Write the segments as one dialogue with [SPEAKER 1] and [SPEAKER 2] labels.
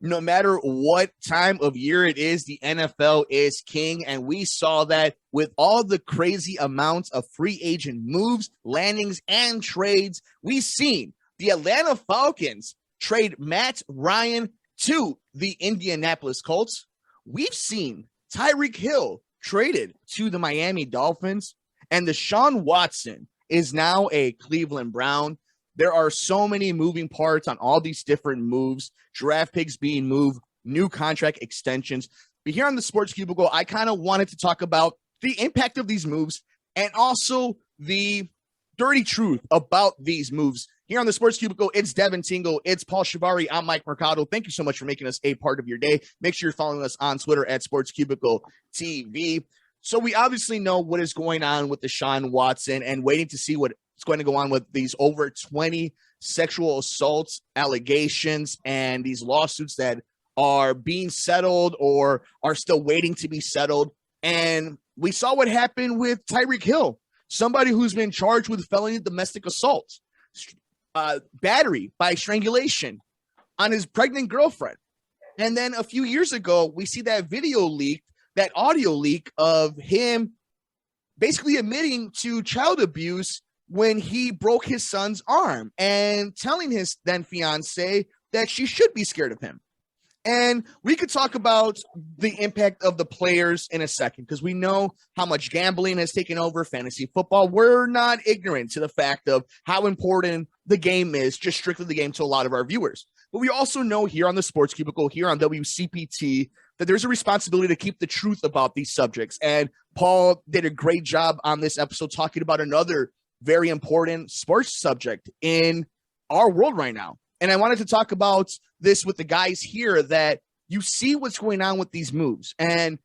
[SPEAKER 1] No matter what time of year it is, the NFL is king. And we saw that with all the crazy amounts of free agent moves, landings, and trades. We've seen the Atlanta Falcons trade Matt Ryan to the Indianapolis Colts. We've seen Tyreek Hill traded to the Miami Dolphins. And Deshaun Watson is now a Cleveland Brown. There are so many moving parts on all these different moves, draft picks being moved, new contract extensions. But here on the Sports Cubicle, I kind of wanted to talk about the impact of these moves and also the dirty truth about these moves. Here on the Sports Cubicle, it's Devin Tingle, it's Paul Chivari, I'm Mike Mercado. Thank you so much for making us a part of your day. Make sure you're following us on Twitter at Sports Cubicle TV. So we obviously know what is going on with Deshaun Watson and waiting to see what's going to go on with these over 20 sexual assaults allegations and these lawsuits that are being settled or are still waiting to be settled. And we saw what happened with Tyreek Hill, somebody who's been charged with felony domestic assault, battery by strangulation on his pregnant girlfriend. And then a few years ago, we see that video leaked, that audio leak of him basically admitting to child abuse when he broke his son's arm and telling his then fiance that she should be scared of him. And we could talk about the impact of the players in a second, because we know how much gambling has taken over fantasy football. We're not ignorant to the fact of how important the game is, just strictly the game, to a lot of our viewers. But we also know here on the Sports Cubicle, here on WCPT, that there's a responsibility to keep the truth about these subjects. And Paul did a great job on this episode talking about another very important sports subject in our world right now. And I wanted to talk about this with the guys here, that you see what's going on with these moves and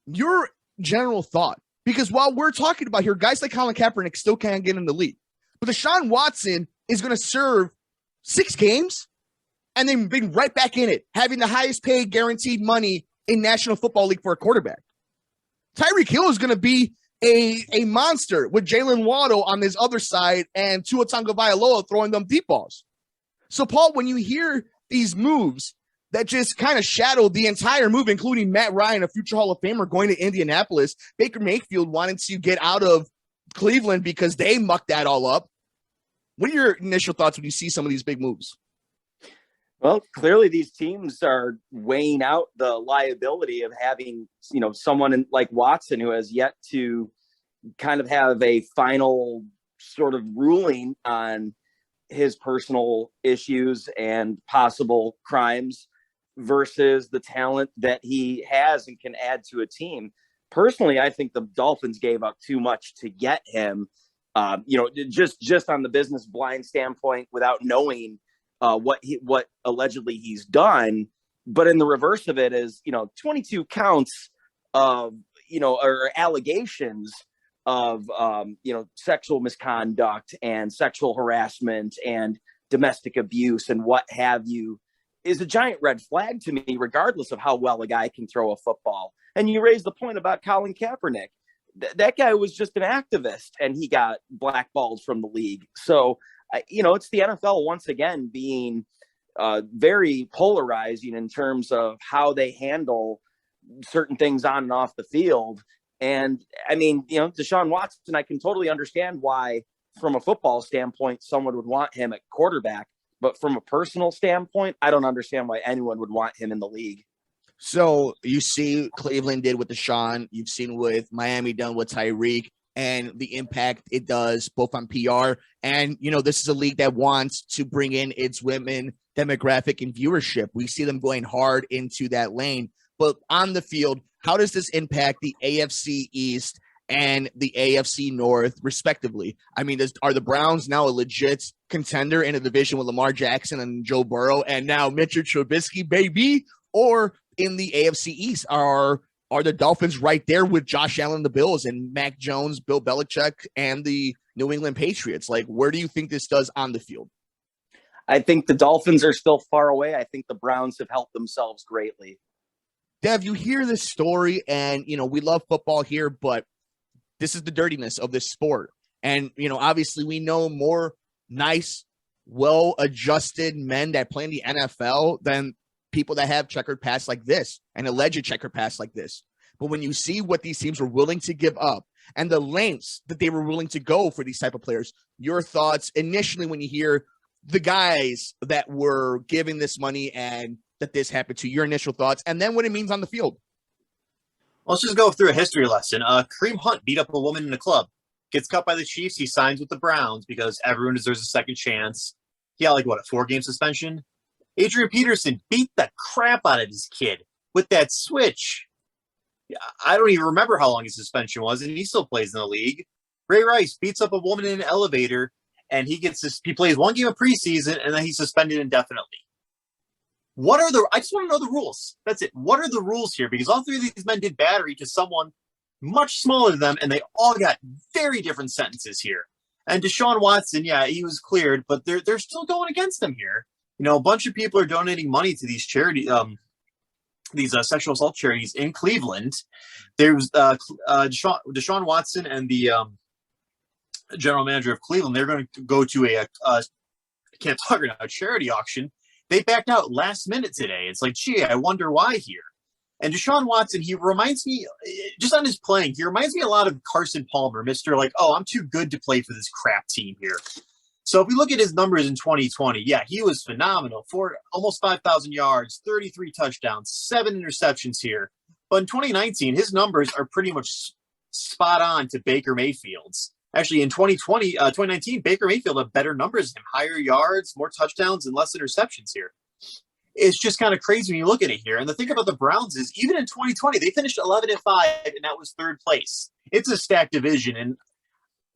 [SPEAKER 1] your general thought. Because while we're talking about here, guys like Colin Kaepernick still can't get in the league. But Deshaun Watson is going to serve 6 games and then be right back in it, having the highest paid guaranteed money in National Football League for a quarterback. Tyreek Hill is going to be a monster with Jalen Waddle on his other side and Tua Tagovailoa throwing them deep balls. So, Paul, when you hear these moves that just kind of shadowed the entire move, including Matt Ryan, a future Hall of Famer, going to Indianapolis, Baker Mayfield wanting to get out of Cleveland because they mucked that all up, what are your initial thoughts when you see some of these big moves?
[SPEAKER 2] Well, clearly these teams are weighing out the liability of having, someone like Watson, who has yet to kind of have a final sort of ruling on his personal issues and possible crimes, versus the talent that he has and can add to a team. Personally, I think the Dolphins gave up too much to get him, just on the business blind standpoint, without knowing what allegedly he's done. But in the reverse of it is, 22 counts of, or allegations of, sexual misconduct and sexual harassment and domestic abuse and what have you, is a giant red flag to me, regardless of how well a guy can throw a football. And you raised the point about Colin Kaepernick. That guy was just an activist and he got blackballed from the league. So, it's the NFL once again being very polarizing in terms of how they handle certain things on and off the field. And I mean, Deshaun Watson, I can totally understand why, from a football standpoint, someone would want him at quarterback. But from a personal standpoint, I don't understand why anyone would want him in the league.
[SPEAKER 1] So you see Cleveland did with Deshaun. You've seen with Miami done with Tyreek, and the impact it does both on PR. And, this is a league that wants to bring in its women demographic and viewership. We see them going hard into that lane. But on the field, how does this impact the AFC East and the AFC North, respectively? I mean, are the Browns now a legit contender in a division with Lamar Jackson and Joe Burrow and now Mitchell Trubisky, baby? Or in the AFC East, are the Dolphins right there with Josh Allen, the Bills, and Mac Jones, Bill Belichick, and the New England Patriots? Like, where do you think this does on the field?
[SPEAKER 2] I think the Dolphins are still far away. I think the Browns have helped themselves greatly.
[SPEAKER 1] Dev, you hear this story, and, we love football here, but this is the dirtiness of this sport. And, obviously we know more nice, well-adjusted men that play in the NFL than people that have checkered past like this and alleged checkered past like this. But when you see what these teams were willing to give up and the lengths that they were willing to go for these type of players, your thoughts initially when you hear the guys that were giving this money and that this happened to, your initial thoughts, and then what it means on the field.
[SPEAKER 3] Let's just go through a history lesson. Kareem Hunt beat up a woman in a club, gets cut by the Chiefs. He signs with the Browns because everyone deserves a second chance. He got a 4-game suspension. Adrian Peterson beat the crap out of his kid with that switch. I don't even remember how long his suspension was, and he still plays in the league. Ray Rice beats up a woman in an elevator, and he plays 1 game of preseason, and then he's suspended indefinitely. I just want to know the rules. That's it. What are the rules here? Because all 3 of these men did battery to someone much smaller than them, and they all got very different sentences here. And Deshaun Watson, he was cleared, but they're still going against him here. A bunch of people are donating money to these charity, these sexual assault charities in Cleveland. There's Deshaun Watson and the general manager of Cleveland. They're going to go to a charity auction. They backed out last minute today. It's like, gee, I wonder why here. And Deshaun Watson, he reminds me, just on his playing, he reminds me a lot of Carson Palmer, Mr. I'm too good to play for this crap team here. So if we look at his numbers in 2020, he was phenomenal. For almost 5,000 yards, 33 touchdowns, 7 interceptions here. But in 2019, his numbers are pretty much spot on to Baker Mayfield's. Actually, in 2019, Baker Mayfield had better numbers than him, higher yards, more touchdowns, and less interceptions here. It's just kind of crazy when you look at it here. And the thing about the Browns is, even in 2020, they finished 11-5, and that was 3rd place. It's a stacked division, and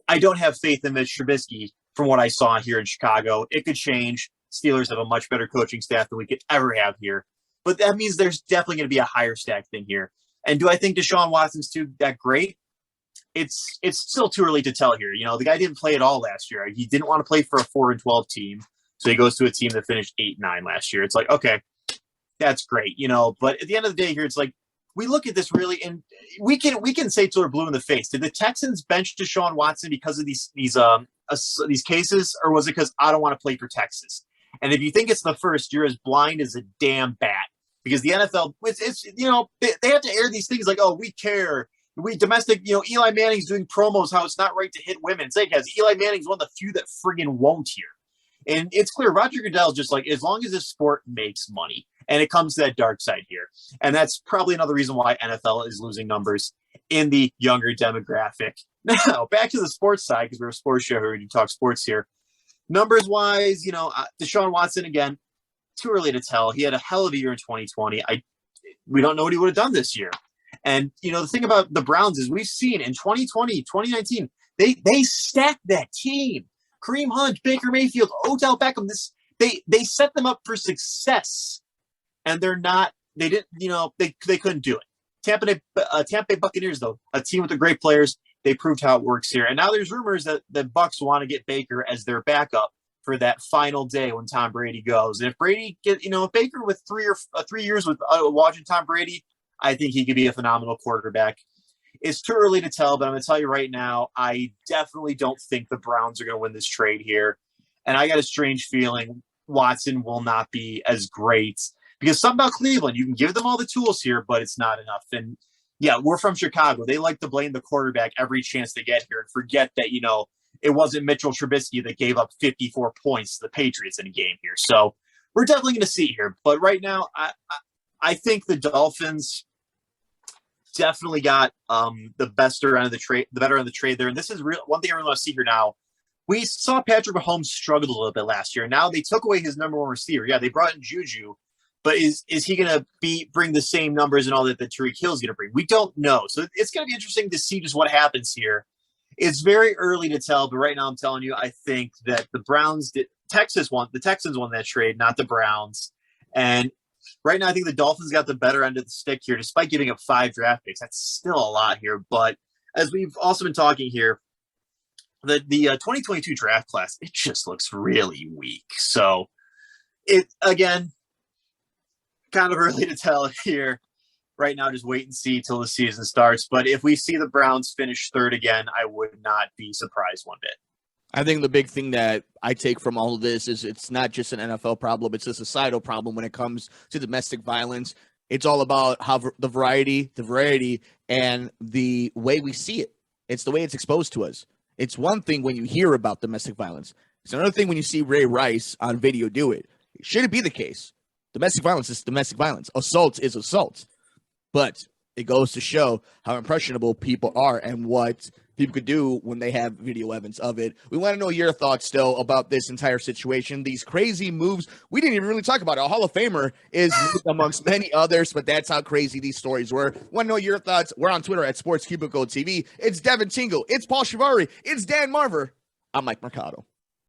[SPEAKER 3] I don't have faith in Mitch Trubisky from what I saw here in Chicago. It could change. Steelers have a much better coaching staff than we could ever have here. But that means there's definitely going to be a higher stack thing here. And do I think Deshaun Watson's that great? It's still too early to tell here. The guy didn't play at all last year. He didn't want to play for a 4-12 team. So he goes to a team that finished 8-9 last year. It's like, okay, that's great, But at the end of the day here, it's like, we look at this really, and we can say till we're blue in the face. Did the Texans bench Deshaun Watson because of these cases, or was it because I don't want to play for Texas? And if you think it's the first, you're as blind as a damn bat. Because the NFL, it's they have to air these things like, oh, we care. We domestic, Eli Manning's doing promos how it's not right to hit women. It's like, guys, Eli Manning's one of the few that friggin' won't here. And it's clear Roger Goodell's just like, as long as this sport makes money, and it comes to that dark side here. And that's probably another reason why NFL is losing numbers in the younger demographic. Now, back to the sports side, because we're a sports show here and you talk sports here. Numbers wise, Deshaun Watson, again, too early to tell. He had a hell of a year in 2020. We don't know what he would have done this year. And, the thing about the Browns is we've seen in 2020, 2019, they stacked that team. Kareem Hunt, Baker Mayfield, Odell Beckham, they set them up for success. And they couldn't do it. Tampa Bay Buccaneers, though, a team with the great players, they proved how it works here. And now there's rumors that the Bucs want to get Baker as their backup for that final day when Tom Brady goes. And if if Baker with 3 years with watching Tom Brady, I think he could be a phenomenal quarterback. It's too early to tell, but I'm going to tell you right now, I definitely don't think the Browns are going to win this trade here. And I got a strange feeling Watson will not be as great. Because something about Cleveland, you can give them all the tools here, but it's not enough. And we're from Chicago. They like to blame the quarterback every chance they get here and forget that, it wasn't Mitchell Trubisky that gave up 54 points to the Patriots in a game here. So we're definitely going to see here. But right now, I think the Dolphins definitely got the better end of the trade there. And this is one thing I really want to see here now. We saw Patrick Mahomes struggle a little bit last year. Now they took away his number one receiver. Yeah, they brought in Juju. But is he going to bring the same numbers and all that Tyreek Hill's going to bring? We don't know. So it's going to be interesting to see just what happens here. It's very early to tell, but right now I'm telling you, I think that the Texans won that trade, not the Browns. And right now I think the Dolphins got the better end of the stick here, despite giving up 5 draft picks. That's still a lot here. But as we've also been talking here, the 2022 draft class, it just looks really weak. So again, kind of early to tell here. Right now, just wait and see till the season starts. But if we see the Browns finish 3rd again, I would not be surprised one bit.
[SPEAKER 1] I think the big thing that I take from all of this is it's not just an NFL problem. It's a societal problem when it comes to domestic violence. It's all about how the variety, and the way we see it. It's the way it's exposed to us. It's one thing when you hear about domestic violence. It's another thing when you see Ray Rice on video do it. Should it be the case? Domestic violence is domestic violence. Assault is assault. But it goes to show how impressionable people are and what people could do when they have video evidence of it. We want to know your thoughts still about this entire situation, these crazy moves. We didn't even really talk about it. A Hall of Famer is amongst many others, but that's how crazy these stories were. We want to know your thoughts. We're on Twitter at Sports Cubicle TV. It's Devin Tingle. It's Paul Chivari. It's Dan Marver. I'm Mike Mercado.